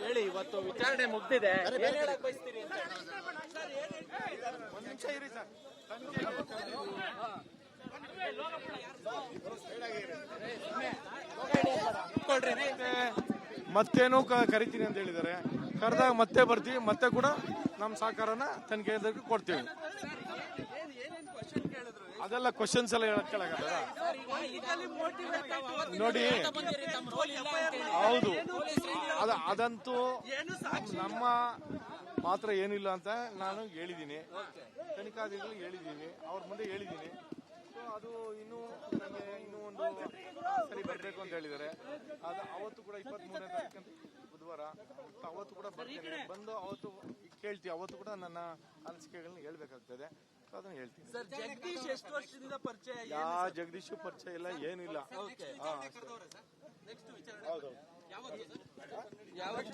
ಹೇಳಿ, ಇವತ್ತು ವಿಚಾರಣೆ ಮುಗ್ದಿದೆ, ಏನ್ ಹೇಳಕ್ ಬಯಸ್ತೀರಿ ಅಂತ? ಒಂದ್ ನಿಮಿಷ ಇರಿ ಸರ್. ಮತ್ತೇನು ಕರಿತೀನಿ ಅಂತ ಹೇಳಿದ್ದಾರೆ. ಕರೆದಾಗ ಮತ್ತೆ ಬರ್ತೀವಿ, ಮತ್ತೆ ಕೂಡ ನಮ್ಮ ಸಹಕಾರನ ತನಿಖೆದಾರರಿಗೆ ಕೊಡ್ತೀವಿ. ಅದೆಲ್ಲ ಕ್ವಶನ್ಸ್ ಎಲ್ಲ ಹೇಳಕ್ಕಾಗಲ್ಲ ನೋಡಿ. ಹೌದು, ಅದಂತೂ ನಮ್ಮ ಮಾತ್ರ ಏನಿಲ್ಲ ಅಂತ ನಾನು ಹೇಳಿದ್ದೀನಿ, ತನಿಖಾಧಿಕಾರಿಗಳಿಗೆ ಹೇಳಿದ್ದೀನಿ, ಅವ್ರ ಮುಂದೆ ಹೇಳಿದ್ದೀನಿ. ಸೊ ಅದು ಇನ್ನೂ ಒಂದು ಸರಿ ಬರಬೇಕು ಅಂತ ಹೇಳಿದ್ದಾರೆ. ಅದು ಅವತ್ತು ಕೂಡ 23ನೇ ತಾರೀಕು ಬುಧವಾರ, ಅವತ್ತು ಕೂಡ ಬರ್ತೀನಿ, ಬಂದು ಅವತ್ತು ಕೇಳ್ತೀವಿ. ಅವತ್ತು ಕೂಡ ನನ್ನ ಅನಿಸಿಕೆಗಳನ್ನ ಹೇಳ್ಬೇಕಾಗ್ತದೆ, ಅದನ್ನ ಹೇಳ್ತೀನಿ. ಸರ್, ಜಗದೀಶ್ ಎಷ್ಟು ವರ್ಷದಿಂದ ಪರಿಚಯ? ಯಾವ ಜಗದೀಶ್ ಪರಿಚಯ ಇಲ್ಲ, ಏನಿಲ್ಲ. ಯಾವತ್ತು